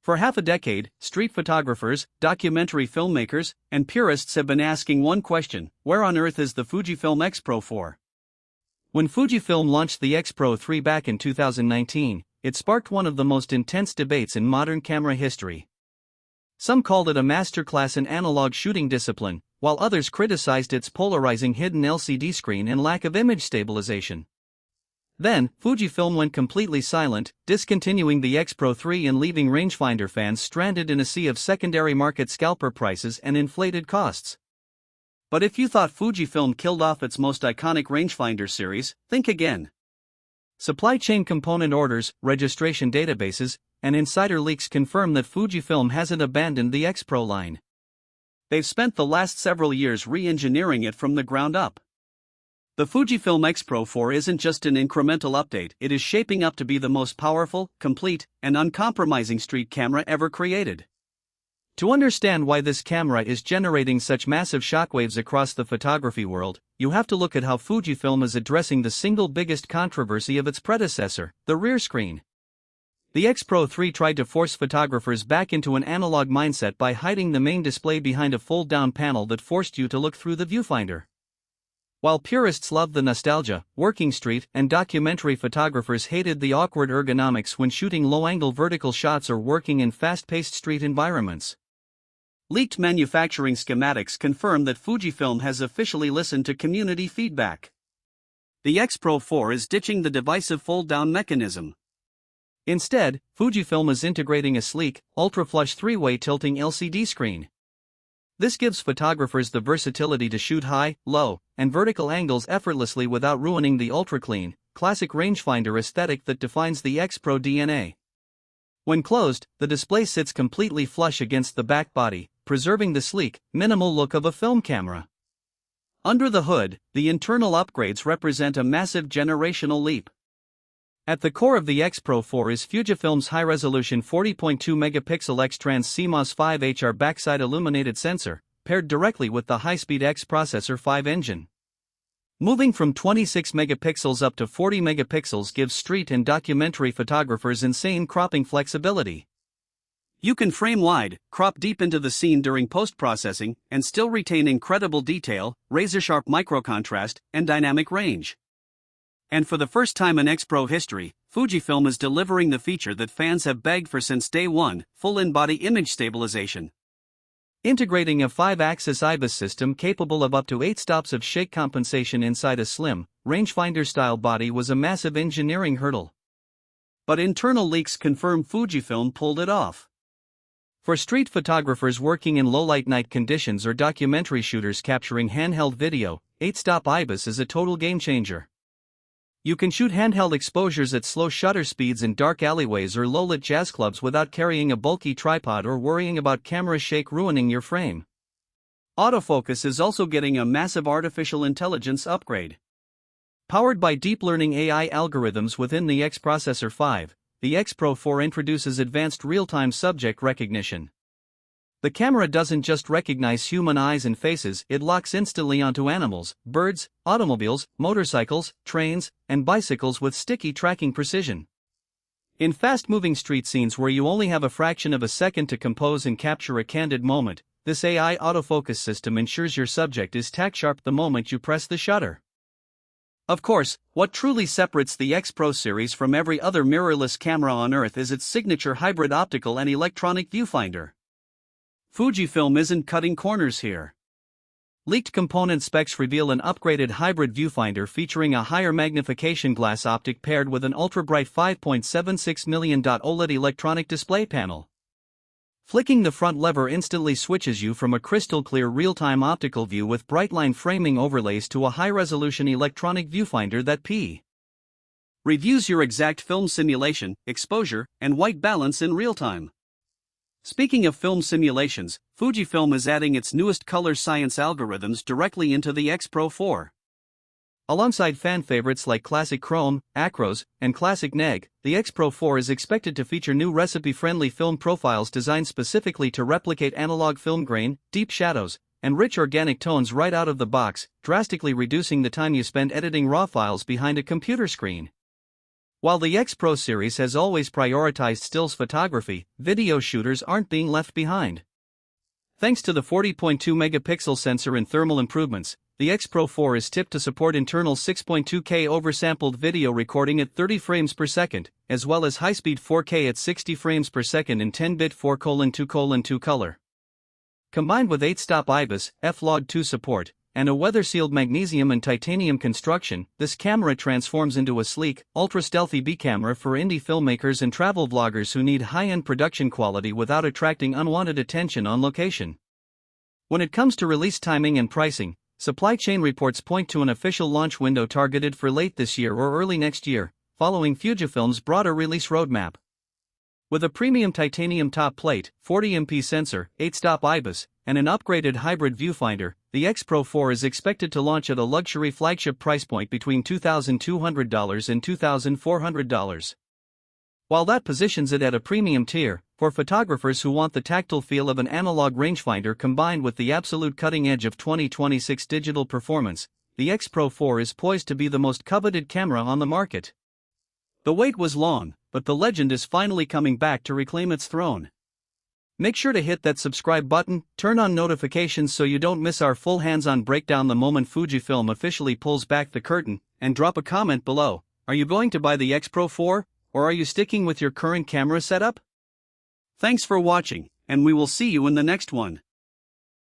For half a decade, street photographers, documentary filmmakers, and purists have been asking one question: where on earth is the Fujifilm X Pro 4? When Fujifilm launched the X Pro 3 back in 2019, it sparked one of the most intense debates in modern camera history. Some called it a masterclass in analog shooting discipline, while others criticized its polarizing hidden LCD screen and lack of image stabilization. Then, Fujifilm went completely silent, discontinuing the X Pro 3 and leaving rangefinder fans stranded in a sea of secondary market scalper prices and inflated costs. But if you thought Fujifilm killed off its most iconic rangefinder series, think again. Supply chain component orders, registration databases, and insider leaks confirm that Fujifilm hasn't abandoned the X Pro line. They've spent the last several years re-engineering it from the ground up. The Fujifilm X Pro 4 isn't just an incremental update, it is shaping up to be the most powerful, complete, and uncompromising street camera ever created. To understand why this camera is generating such massive shockwaves across the photography world, you have to look at how Fujifilm is addressing the single biggest controversy of its predecessor, the rear screen. The X Pro 3 tried to force photographers back into an analog mindset by hiding the main display behind a fold-down panel that forced you to look through the viewfinder. While purists loved the nostalgia, working street and documentary photographers hated the awkward ergonomics when shooting low-angle vertical shots or working in fast-paced street environments. Leaked manufacturing schematics confirm that Fujifilm has officially listened to community feedback. The X Pro 4 is ditching the divisive fold-down mechanism. Instead, Fujifilm is integrating a sleek, ultra-flush three-way tilting LCD screen. This gives photographers the versatility to shoot high, low, and vertical angles effortlessly without ruining the ultra-clean, classic rangefinder aesthetic that defines the X Pro DNA. When closed, the display sits completely flush against the back body, preserving the sleek, minimal look of a film camera. Under the hood, the internal upgrades represent a massive generational leap. At the core of the X Pro 4 is Fujifilm's high-resolution 40.2-megapixel X-Trans CMOS 5 HR backside illuminated sensor, paired directly with the high-speed X Processor 5 engine. Moving from 26 megapixels up to 40 megapixels gives street and documentary photographers insane cropping flexibility. You can frame wide, crop deep into the scene during post-processing, and still retain incredible detail, razor-sharp microcontrast, and dynamic range. And for the first time in X Pro history, Fujifilm is delivering the feature that fans have begged for since day one: full in-body image stabilization. Integrating a 5-axis IBIS system capable of up to 8 stops of shake compensation inside a slim, rangefinder-style body was a massive engineering hurdle. But internal leaks confirm Fujifilm pulled it off. For street photographers working in low-light night conditions or documentary shooters capturing handheld video, 8-stop IBIS is a total game-changer. You can shoot handheld exposures at slow shutter speeds in dark alleyways or low-lit jazz clubs without carrying a bulky tripod or worrying about camera shake ruining your frame. Autofocus is also getting a massive artificial intelligence upgrade. Powered by deep learning AI algorithms within the X Processor 5, the X Pro 4 introduces advanced real-time subject recognition. The camera doesn't just recognize human eyes and faces, it locks instantly onto animals, birds, automobiles, motorcycles, trains, and bicycles with sticky tracking precision. In fast-moving street scenes where you only have a fraction of a second to compose and capture a candid moment, this AI autofocus system ensures your subject is tack-sharp the moment you press the shutter. Of course, what truly separates the X Pro series from every other mirrorless camera on Earth is its signature hybrid optical and electronic viewfinder. Fujifilm isn't cutting corners here. Leaked component specs reveal an upgraded hybrid viewfinder featuring a higher magnification glass optic paired with an ultra-bright 5.76 million OLED electronic display panel. Flicking the front lever instantly switches you from a crystal-clear real-time optical view with bright-line framing overlays to a high-resolution electronic viewfinder that reviews your exact film simulation, exposure, and white balance in real time. Speaking of film simulations, Fujifilm is adding its newest color science algorithms directly into the X Pro 4. Alongside fan favorites like Classic Chrome, Acros, and Classic Neg, the X Pro 4 is expected to feature new recipe-friendly film profiles designed specifically to replicate analog film grain, deep shadows, and rich organic tones right out of the box, drastically reducing the time you spend editing RAW files behind a computer screen. While the X Pro series has always prioritized stills photography, video shooters aren't being left behind. Thanks to the 40.2 megapixel sensor and thermal improvements, the X Pro 4 is tipped to support internal 6.2K oversampled video recording at 30 frames per second, as well as high-speed 4K at 60 frames per second in 10-bit 4:2:2 color. Combined with 8-stop IBIS, F-Log2 support, and a weather-sealed magnesium and titanium construction, this camera transforms into a sleek, ultra-stealthy B camera for indie filmmakers and travel vloggers who need high-end production quality without attracting unwanted attention on location. When it comes to release timing and pricing, supply chain reports point to an official launch window targeted for late this year or early next year, following Fujifilm's broader release roadmap. With a premium titanium top plate, 40MP sensor, 8-stop IBIS, and an upgraded hybrid viewfinder, the X Pro 4 is expected to launch at a luxury flagship price point between $2,200 and $2,400. While that positions it at a premium tier, for photographers who want the tactile feel of an analog rangefinder combined with the absolute cutting edge of 2026 digital performance, the X Pro 4 is poised to be the most coveted camera on the market. The wait was long, but the legend is finally coming back to reclaim its throne. Make sure to hit that subscribe button, turn on notifications so you don't miss our full hands-on breakdown the moment Fujifilm officially pulls back the curtain, and drop a comment below. Are you going to buy the X Pro 4, or are you sticking with your current camera setup? Thanks for watching, and we will see you in the next one.